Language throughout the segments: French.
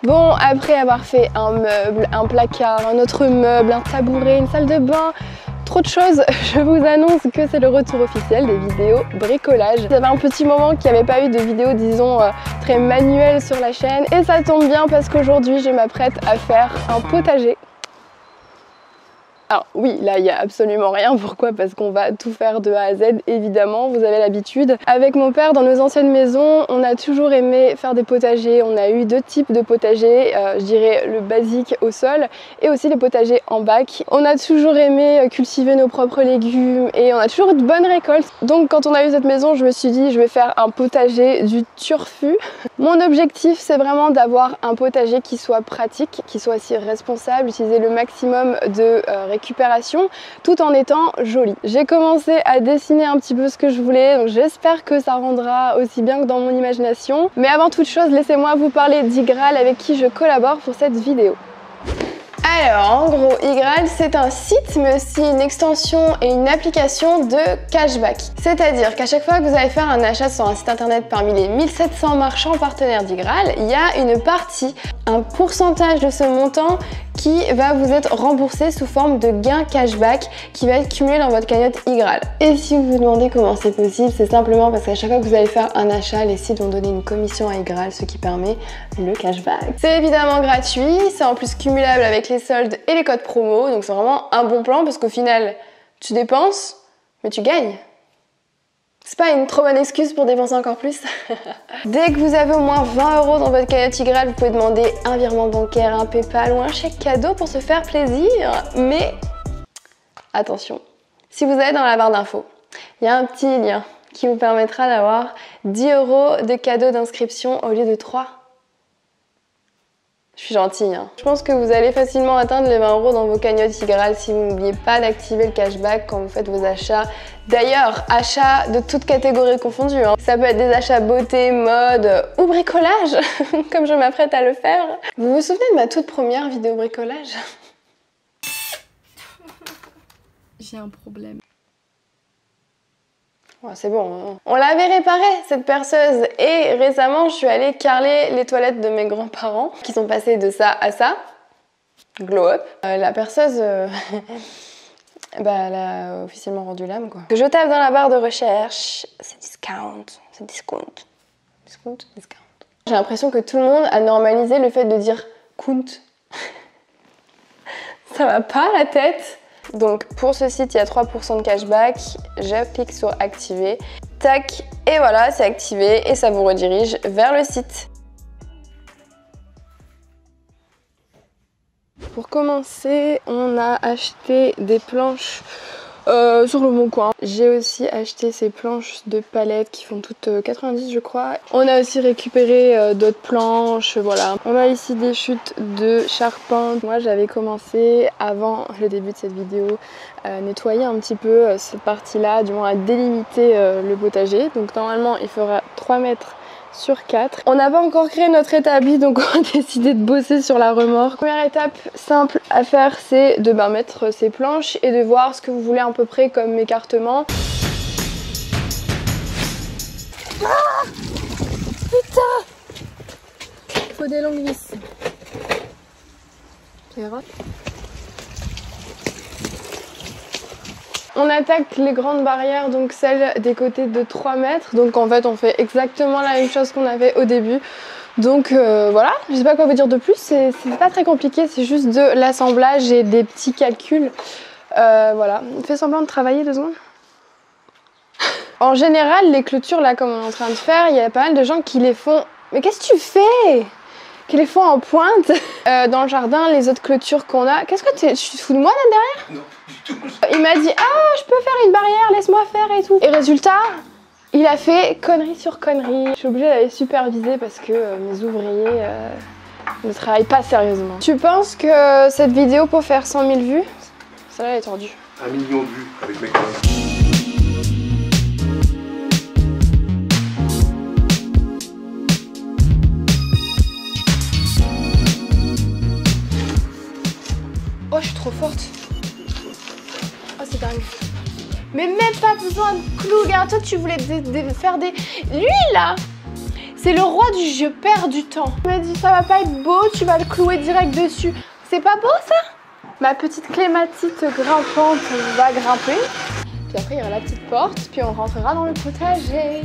Bon, après avoir fait un meuble, un placard, un autre meuble, un tabouret, une salle de bain, trop de choses, je vous annonce que c'est le retour officiel des vidéos bricolage. Ça fait un petit moment qu'il n'y avait pas eu de vidéo, disons, très manuelle sur la chaîne. Et ça tombe bien parce qu'aujourd'hui, je m'apprête à faire un potager. Alors oui, là il n'y a absolument rien, pourquoi? Parce qu'on va tout faire de A à Z, évidemment, vous avez l'habitude. Avec mon père, dans nos anciennes maisons, on a toujours aimé faire des potagers. On a eu deux types de potagers, je dirais le basique au sol et aussi les potagers en bac. On a toujours aimé cultiver nos propres légumes et on a toujours eu de bonnes récoltes. Donc quand on a eu cette maison, je me suis dit je vais faire un potager du turfu. Mon objectif, c'est vraiment d'avoir un potager qui soit pratique, qui soit aussi responsable, utiliser le maximum de récupération tout en étant joli. J'ai commencé à dessiner un petit peu ce que je voulais, donc j'espère que ça rendra aussi bien que dans mon imagination. Mais avant toute chose, laissez-moi vous parler d'Igral avec qui je collabore pour cette vidéo. Alors en gros, Igral c'est un site mais aussi une extension et une application de cashback. C'est-à-dire qu'à chaque fois que vous allez faire un achat sur un site internet parmi les 1700 marchands partenaires d'Igral, il y a une partie, un pourcentage de ce montant qui va vous être remboursé sous forme de gain cashback qui va être cumulé dans votre cagnotte Igral. Et si vous vous demandez comment c'est possible, c'est simplement parce qu'à chaque fois que vous allez faire un achat, les sites vont donner une commission à Igral, ce qui permet le cashback. C'est évidemment gratuit, c'est en plus cumulable avec les soldes et les codes promo, donc c'est vraiment un bon plan parce qu'au final, tu dépenses, mais tu gagnes. C'est pas une trop bonne excuse pour dépenser encore plus. Dès que vous avez au moins 20 € dans votre cagnotte Igral, vous pouvez demander un virement bancaire, un PayPal ou un chèque cadeau pour se faire plaisir. Mais attention, si vous allez dans la barre d'infos, il y a un petit lien qui vous permettra d'avoir 10 € de cadeau d'inscription au lieu de 3. Je suis gentille, hein. Je pense que vous allez facilement atteindre les 20 € dans vos cagnottes Igral si vous n'oubliez pas d'activer le cashback quand vous faites vos achats. D'ailleurs, achats de toutes catégories confondues, hein. Ça peut être des achats beauté, mode ou bricolage, comme je m'apprête à le faire. Vous vous souvenez de ma toute première vidéo bricolage? J'ai un problème. Ouais, c'est bon, hein. On l'avait réparée cette perceuse et récemment je suis allée carreler les toilettes de mes grands-parents qui sont passés de ça à ça. Glow up. La perceuse, bah, elle a officiellement rendu l'âme quoi. Je tape dans la barre de recherche, c'est discount, c'est discount. Discount, discount. J'ai l'impression que tout le monde a normalisé le fait de dire count. Ça va pas la tête. Donc pour ce site, il y a 3% de cashback, je clique sur activer, tac, et voilà, c'est activé et ça vous redirige vers le site. Pour commencer, on a acheté des planches sur le Bon Coin. J'ai aussi acheté ces planches de palette qui font toutes 90 je crois. On a aussi récupéré d'autres planches, voilà. On a ici des chutes de charpente. Moi j'avais commencé avant le début de cette vidéo à nettoyer un petit peu cette partie là, du moins à délimiter le potager. Donc normalement il fera 3 mètres sur 4. On n'a pas encore créé notre établi donc on a décidé de bosser sur la remorque. Première étape simple à faire c'est de mettre ces planches et de voir ce que vous voulez à peu près comme écartement. Ah putain, faut des longues vis. Ça ira. On attaque les grandes barrières, donc celles des côtés de 3 mètres. Donc en fait on fait exactement la même chose qu'on avait au début. Donc voilà, je sais pas quoi vous dire de plus, c'est pas très compliqué, c'est juste de l'assemblage et des petits calculs. Voilà, fais semblant de travailler 2 secondes. En général, les clôtures là comme on est en train de faire, il y a pas mal de gens qui les font... Mais qu'est-ce que tu fais? Qui les font en pointe. Dans le jardin, les autres clôtures qu'on a... Qu'est-ce que tu te fous de moi là derrière? Non, du tout. Il m'a dit, ah, je peux faire une barrière, laisse-moi faire et tout. Et résultat, il a fait connerie sur connerie. Je suis obligée d'aller superviser parce que mes ouvriers ne travaillent pas sérieusement. Tu penses que cette vidéo peut faire 100 000 vues? Celle-là elle est tordue. 1 million de vues avec mes collègues. Oh, je suis trop forte. Oh, c'est dingue. Mais même pas besoin de clous, regarde, toi tu voulais faire des... Lui là, C'est le roi du je perds du temps. Il m'a dit ça va pas être beau, tu vas le clouer direct dessus. C'est pas beau ça? Ma petite clématite grimpante va grimper. Puis après il y aura la petite porte, puis on rentrera dans le potager.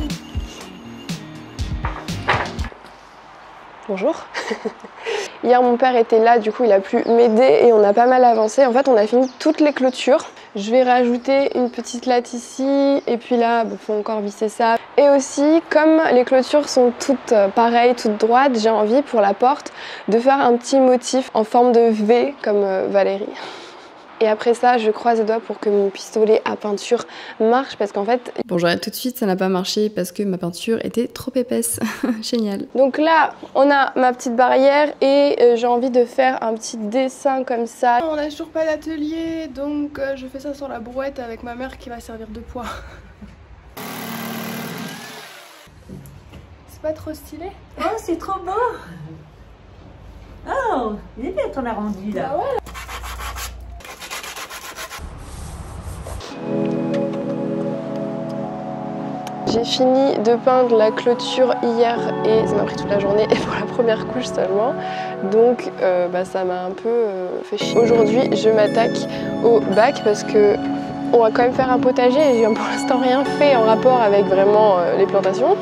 Bonjour. Hier mon père était là, du coup il a pu m'aider et on a pas mal avancé. En fait on a fini toutes les clôtures. Je vais rajouter une petite latte ici et puis là il faut encore visser ça. Et aussi comme les clôtures sont toutes pareilles, toutes droites, j'ai envie pour la porte de faire un petit motif en forme de V comme Valérie. Et après ça, je croise les doigts pour que mon pistolet à peinture marche parce qu'en fait... Bon, j'arrête tout de suite, ça n'a pas marché parce que ma peinture était trop épaisse. Génial. Donc là, on a ma petite barrière et j'ai envie de faire un petit dessin comme ça. On n'a toujours pas d'atelier, donc je fais ça sur la brouette avec ma mère qui va servir de poids. C'est pas trop stylé? Oh, c'est trop beau! Oh, il est bien ton arrondi là. Ah ouais. J'ai fini de peindre la clôture hier et ça m'a pris toute la journée et pour la première couche seulement. Donc ça m'a un peu fait chier. Aujourd'hui je m'attaque au bac parce que on va quand même faire un potager et j'ai pour l'instant rien fait en rapport avec vraiment les plantations.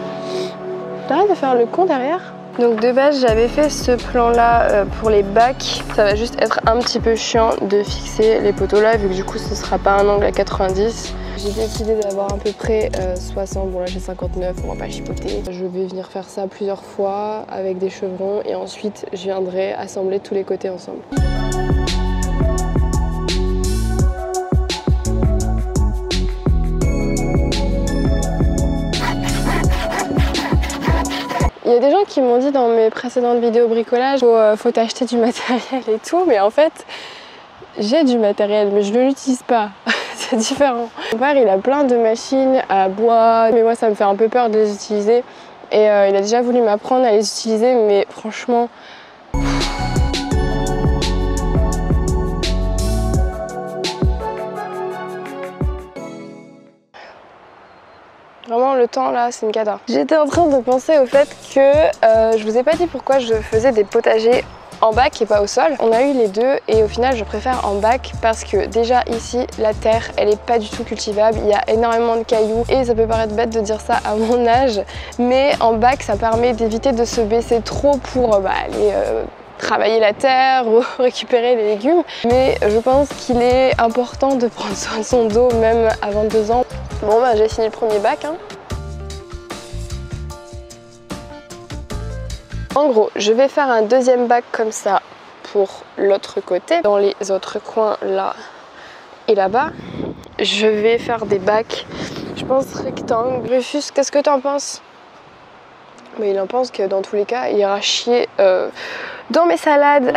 J'arrête de faire le con derrière. Donc de base j'avais fait ce plan là pour les bacs. Ça va juste être un petit peu chiant de fixer les poteaux là vu que du coup ce sera pas un angle à 90. J'ai décidé d'avoir à peu près 60, bon là j'ai 59, on va pas chipoter. Je vais venir faire ça plusieurs fois avec des chevrons et ensuite je viendrai assembler tous les côtés ensemble. Il y a des gens qui m'ont dit dans mes précédentes vidéos bricolage faut t'acheter du matériel et tout, mais en fait j'ai du matériel mais je ne l'utilise pas. C'est différent. Mon père il a plein de machines à bois, mais moi ça me fait un peu peur de les utiliser et il a déjà voulu m'apprendre à les utiliser mais franchement... Vraiment le temps là c'est une cata. J'étais en train de penser au fait que je vous ai pas dit pourquoi je faisais des potagers en bac et pas au sol. On a eu les deux et au final je préfère en bac parce que déjà ici la terre elle est pas du tout cultivable, il y a énormément de cailloux et ça peut paraître bête de dire ça à mon âge mais en bac ça permet d'éviter de se baisser trop pour aller travailler la terre ou récupérer les légumes, mais je pense qu'il est important de prendre soin de son dos même à 22 ans. Bon j'ai fini le premier bac hein. En gros, je vais faire un deuxième bac comme ça pour l'autre côté. Dans les autres coins là et là-bas, je vais faire des bacs, je pense rectangles. Rufus, qu'est-ce que t'en penses? Mais il en pense que dans tous les cas, il ira chier dans mes salades.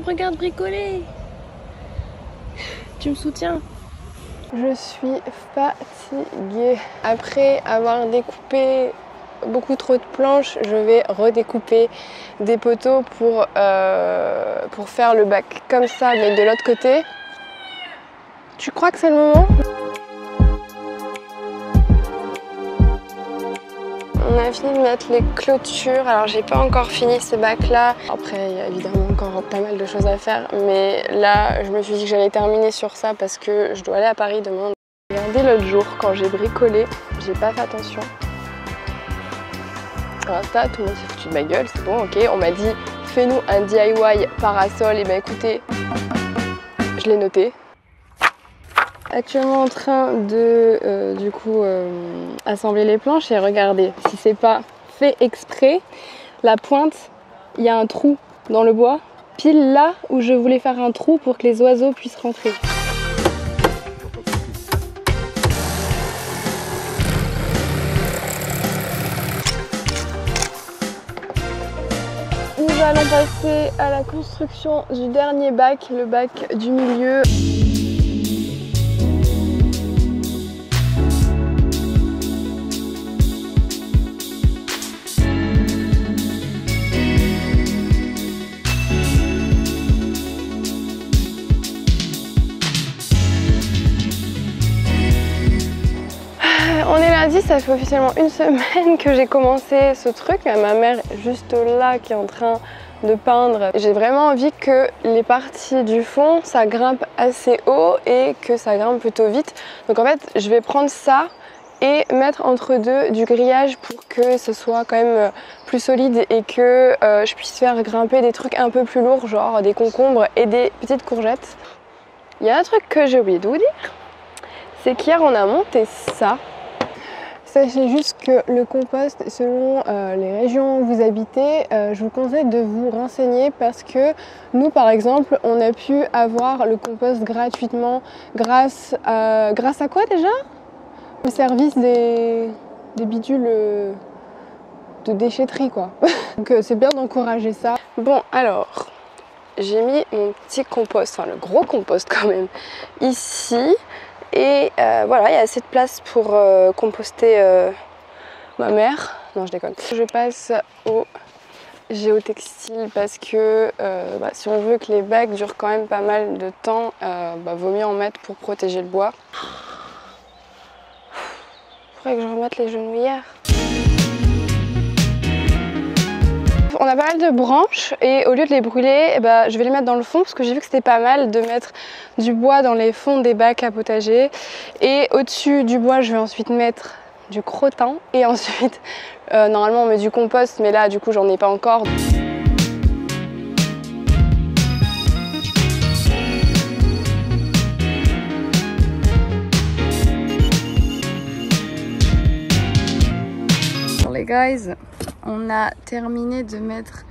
Regarde bricoler. Tu me soutiens? Je suis fatiguée. Après avoir découpé beaucoup trop de planches, je vais redécouper des poteaux pour faire le bac comme ça, mais de l'autre côté. Tu crois que c'est le moment? On a fini de mettre les clôtures, alors j'ai pas encore fini ce bac là. Après il y a évidemment encore pas mal de choses à faire, mais là je me suis dit que j'allais terminer sur ça parce que je dois aller à Paris demain. Regardez l'autre jour quand j'ai bricolé, j'ai pas fait attention. Alors ça, tout le monde s'est foutu de ma gueule, c'est bon, ok. On m'a dit fais-nous un DIY parasol, et ben écoutez, je l'ai noté. Actuellement en train de assembler les planches et regardez, si c'est pas fait exprès, la pointe, il y a un trou dans le bois, pile là où je voulais faire un trou pour que les oiseaux puissent rentrer. Nous allons passer à la construction du dernier bac, le bac du milieu. ça fait officiellement une semaine que j'ai commencé ce truc. Il y a ma mère juste là qui est en train de peindre. J'ai vraiment envie que les parties du fond, ça grimpe assez haut et que ça grimpe plutôt vite. Donc en fait, je vais prendre ça et mettre entre deux du grillage pour que ce soit quand même plus solide et que je puisse faire grimper des trucs un peu plus lourds, genre des concombres et des petites courgettes. Il y a un truc que j'ai oublié de vous dire, c'est qu'hier on a monté ça. Sachez juste que le compost, selon les régions où vous habitez, je vous conseille de vous renseigner parce que nous, par exemple, on a pu avoir le compost gratuitement grâce à quoi déjà? Le service des bidules de déchetterie, quoi. Donc c'est bien d'encourager ça. Bon, alors, j'ai mis mon petit compost, enfin le gros compost quand même, ici. Et voilà, il y a assez de place pour composter ma mère. Non, je déconne. Je passe au géotextile parce que si on veut que les bacs durent quand même pas mal de temps, vaut mieux en mettre pour protéger le bois. Faudrait que je remette les genouillères. On a pas mal de branches et au lieu de les brûler, je vais les mettre dans le fond parce que j'ai vu que c'était pas mal de mettre du bois dans les fonds des bacs à potager. Et au-dessus du bois, je vais ensuite mettre du crottin et ensuite, normalement on met du compost, mais là du coup j'en ai pas encore. Les guys, on a terminé de mettre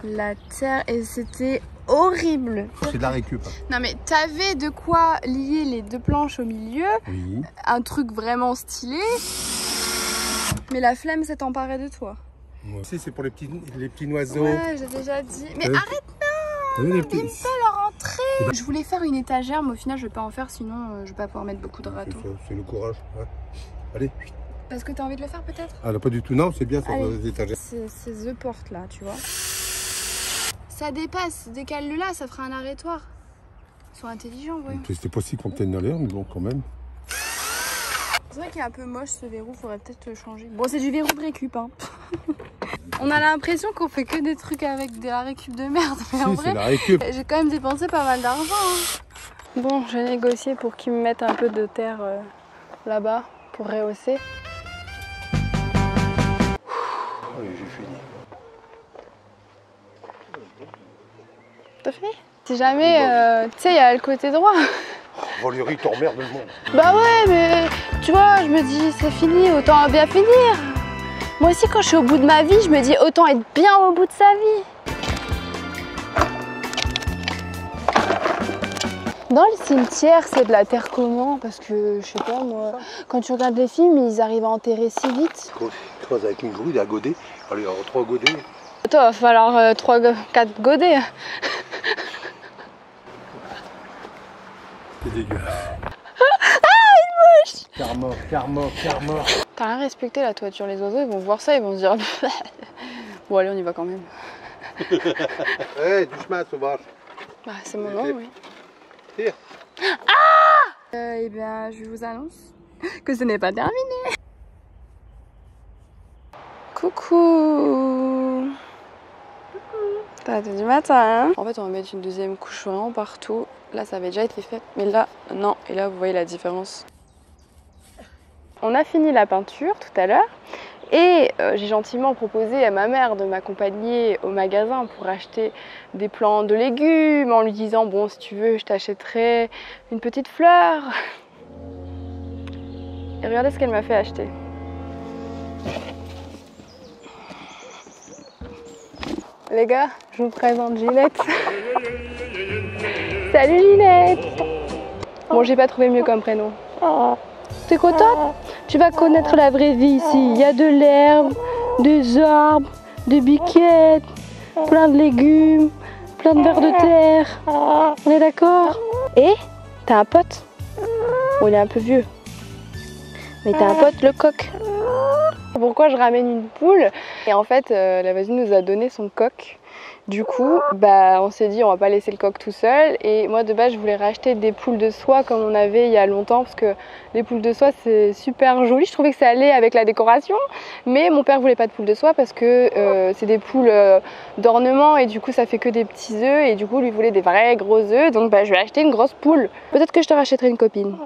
la terre et c'était horrible. C'est de la récup. Non mais t'avais de quoi lier les deux planches au milieu, Oui. un truc vraiment stylé, mais la flemme s'est emparée de toi. Ici c'est pour les petits oiseaux. Ouais, j'ai déjà dit. Mais arrête, non, Oui, abîme pas leur entrée. Je voulais faire une étagère, mais au final je vais pas en faire, sinon je vais pas pouvoir mettre beaucoup de râteaux. C'est le courage. Ouais. Allez. Parce que t'as envie de le faire peut-être? Ah non, pas du tout. Non, c'est bien sur les étagères. C'est the porte là, tu vois. Ça dépasse, décale-le là, ça fera un arrêtoir. Ils sont intelligents, voyons. C'était possible qu'on tienne dans l'air, mais bon, quand même. C'est vrai qu'il est un peu moche ce verrou, faudrait peut-être le changer. Bon, c'est du verrou de récup, hein. On a l'impression qu'on fait que des trucs avec de la récup de merde, mais Si, en vrai, la récup. j'ai quand même dépensé pas mal d'argent. Hein. Bon, j'ai négocié pour qu'ils me mettent un peu de terre là-bas pour rehausser. Oui, j'ai fini. T'as fini? Si jamais, tu sais, il y a le côté droit. Valérie, t'emmerdes le monde. Bah ouais, mais tu vois, je me dis, c'est fini, autant bien finir. Moi aussi, quand je suis au bout de ma vie, je me dis, autant être bien au bout de sa vie. Dans le cimetière, c'est de la terre comment? Parce que, je sais pas, moi, quand tu regardes les films, ils arrivent à enterrer si vite. Creuse avec une grue, à godet. Allez, alors 3 godets. Toi, il va falloir 4 godets. C'est dégueulasse. Car mort, car mort, car mort. T'as rien respecté la toiture, les oiseaux, ils vont voir ça, ils vont se dire... Bon allez, on y va quand même. Hé, du chemin, sauvage. Bah c'est mon nom, oui. Tire. Eh bien, je vous annonce que ce n'est pas terminé. Coucou. T'as hâte du matin, hein? En fait, on va mettre une deuxième couche vraiment partout. Là, ça avait déjà été fait, mais là, non. Et là, vous voyez la différence. On a fini la peinture tout à l'heure. Et j'ai gentiment proposé à ma mère de m'accompagner au magasin pour acheter des plants de légumes en lui disant bon si tu veux je t'achèterai une petite fleur. Et regardez ce qu'elle m'a fait acheter. Les gars, je vous présente Ginette. Salut Ginette. Bon, j'ai pas trouvé mieux comme prénom. T'es contente? Tu vas connaître la vraie vie ici. Il y a de l'herbe, des arbres, des biquettes, plein de légumes, plein de vers de terre. On est d'accord? Et t'as un pote? Bon, il est un peu vieux. Mais t'as un pote, le coq. pourquoi je ramène une poule. Et en fait, la voisine nous a donné son coq. Du coup, on s'est dit on va pas laisser le coq tout seul. Et moi de base, je voulais racheter des poules de soie comme on avait il y a longtemps parce que les poules de soie c'est super joli. Je trouvais que ça allait avec la décoration. Mais mon père voulait pas de poules de soie parce que c'est des poules d'ornement et du coup ça fait que des petits œufs. Et du coup, lui voulait des vrais gros œufs. Donc je vais acheter une grosse poule. Peut-être que je te rachèterai une copine.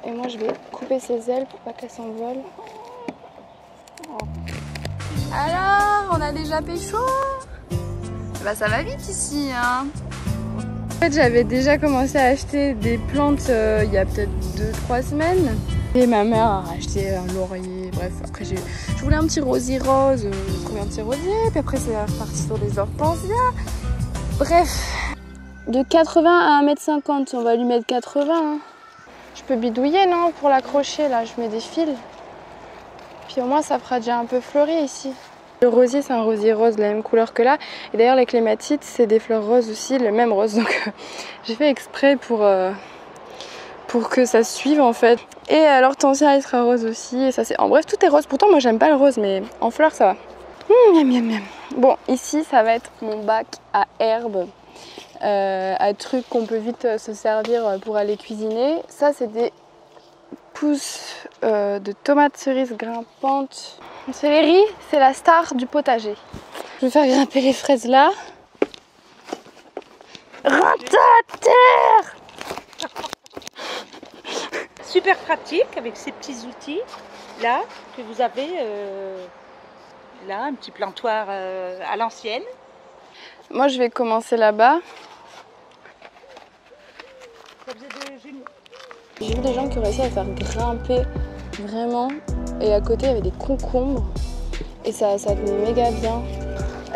Et moi je vais couper ses ailes pour pas qu'elle s'envole. Alors, on a déjà pécho? Bah ça va vite ici hein. En fait j'avais déjà commencé à acheter des plantes il y a peut-être 2-3 semaines. Et ma mère a racheté un laurier, bref après je voulais un petit rosier rose, j'ai trouvé un petit rosier, puis après c'est reparti sur des hortensias. Bref, de 80 à 1m50, on va lui mettre 80. Hein. Je peux bidouiller non pour l'accrocher là, je mets des fils. Puis au moins ça fera déjà un peu fleuri ici. Le rosier c'est un rosier rose de la même couleur que là et d'ailleurs les clématites c'est des fleurs roses aussi, le même rose donc j'ai fait exprès pour que ça se suive en fait. Et l'hortensia elle sera rose aussi et ça c'est... En bref tout est rose, pourtant moi j'aime pas le rose mais en fleurs ça va. Miam miam miam. Bon ici ça va être mon bac à herbes, à trucs qu'on peut vite se servir pour aller cuisiner. Ça c'est des pousses de tomates cerises grimpantes. Le céleri, c'est la star du potager. Je vais faire grimper les fraises là. Rentre à terre! Super pratique avec ces petits outils là que vous avez là, un petit plantoir à l'ancienne. Moi je vais commencer là-bas. J'ai vu des gens qui ont réussi à faire grimper vraiment. Et à côté il y avait des concombres. Et ça venait méga bien.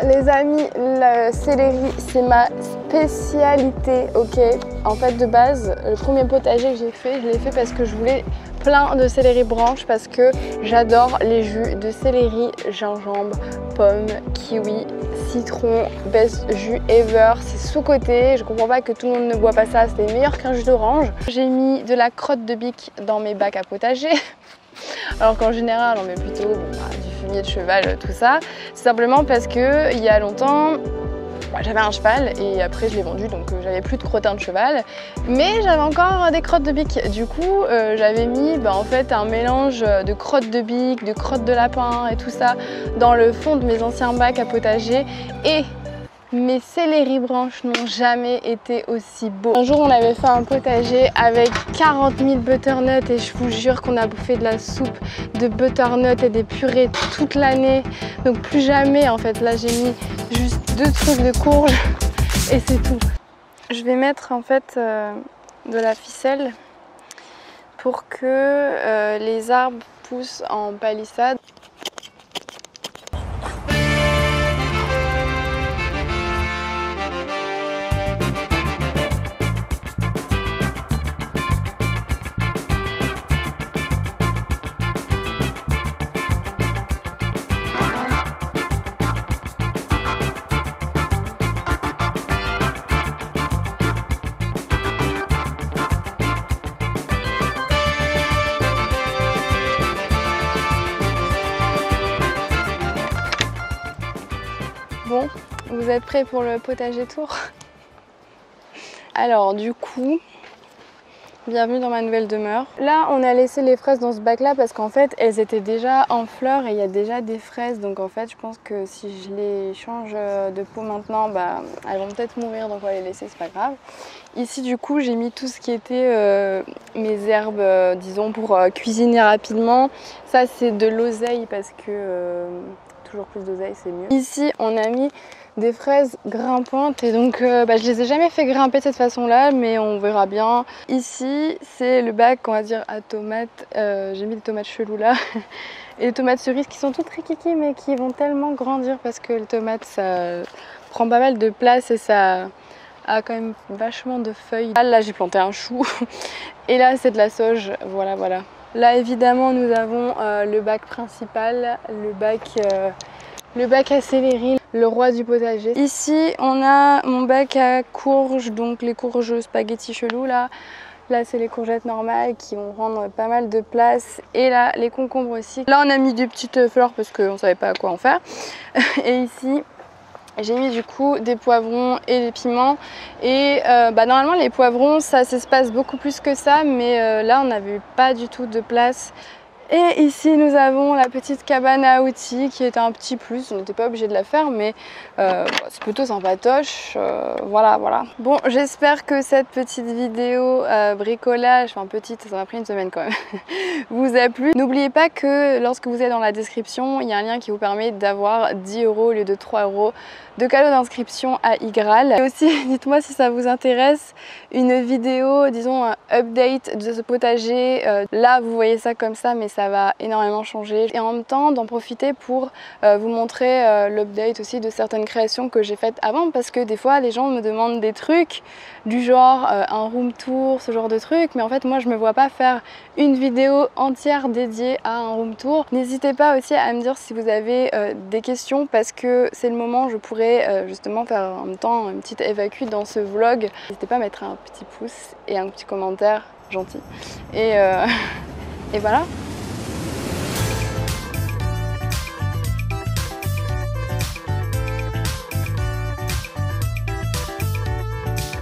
Les amis, le céleri c'est ma spécialité, ok. En fait de base, le premier potager que j'ai fait, je l'ai fait parce que je voulais plein de céleri branches parce que j'adore les jus de céleri, gingembre, pomme, kiwi, citron, best jus ever. C'est sous-coté, je comprends pas que tout le monde ne boit pas ça, c'est meilleur qu'un jus d'orange. J'ai mis de la crotte de bique dans mes bacs à potager. Alors qu'en général on met plutôt du fumier de cheval, tout ça. C'est simplement parce que il y a longtemps j'avais un cheval et après je l'ai vendu donc j'avais plus de crottin de cheval. Mais j'avais encore des crottes de bique. Du coup j'avais mis en fait un mélange de crottes de bique, de crottes de lapin et tout ça dans le fond de mes anciens bacs à potager. Et mes céleri branches n'ont jamais été aussi beaux. Un jour on avait fait un potager avec 40 000 butternuts et je vous jure qu'on a bouffé de la soupe de butternut et des purées toute l'année. Donc plus jamais en fait. Là j'ai mis juste 2 trucs de courge et c'est tout. Je vais mettre en fait de la ficelle pour que les arbres poussent en palissade. Bon, vous êtes prêts pour le potager tour? Alors du coup, bienvenue dans ma nouvelle demeure. Là, on a laissé les fraises dans ce bac-là parce qu'en fait, elles étaient déjà en fleurs et il y a déjà des fraises. Donc en fait, je pense que si je les change de pot maintenant, elles vont peut-être mourir, donc on va les laisser, c'est pas grave. Ici, du coup, j'ai mis tout ce qui était mes herbes, disons, pour cuisiner rapidement. Ça, c'est de l'oseille parce que... toujours plus d'oseille c'est mieux. Ici on a mis des fraises grimpantes et donc je les ai jamais fait grimper de cette façon là mais on verra bien. Ici c'est le bac on va dire à tomates, j'ai mis des tomates chelous là et des tomates cerises qui sont toutes très kiki mais qui vont tellement grandir parce que les tomates ça prend pas mal de place et ça a quand même vachement de feuilles. Là j'ai planté un chou et là c'est de la sauge, voilà. Là évidemment nous avons le bac principal, le bac à céleri, le roi du potager. Ici on a mon bac à courges, donc les courges spaghetti chelou là. Là c'est les courgettes normales qui vont prendre pas mal de place. Et là les concombres aussi. Là on a mis des petites fleurs parce qu'on savait pas à quoi en faire. Et ici j'ai mis du coup des poivrons et des piments. Et normalement les poivrons ça s'espace beaucoup plus que ça. Mais là on n'avait pas du tout de place. Et ici nous avons la petite cabane à outils qui est un petit plus, on n'était pas obligé de la faire mais c'est plutôt sympatoche, voilà. Bon, j'espère que cette petite vidéo bricolage, enfin petite, ça m'a pris une semaine quand même, vous a plu. N'oubliez pas que lorsque vous êtes dans la description, il y a un lien qui vous permet d'avoir 10 € au lieu de 3 € de cadeau d'inscription à Igral. Et aussi, dites-moi si ça vous intéresse, une vidéo, disons un update de ce potager. Là, vous voyez ça comme ça, mais ça va énormément changer. Et en même temps, d'en profiter pour vous montrer l'update aussi de certaines créations que j'ai faites avant. Parce que des fois, les gens me demandent des trucs du genre un room tour, ce genre de trucs. Mais en fait, moi, je me vois pas faire une vidéo entière dédiée à un room tour. N'hésitez pas aussi à me dire si vous avez des questions parce que c'est le moment où je pourrais justement faire en même temps une petite FAQ dans ce vlog. N'hésitez pas à mettre un petit pouce et un petit commentaire gentil. Et voilà.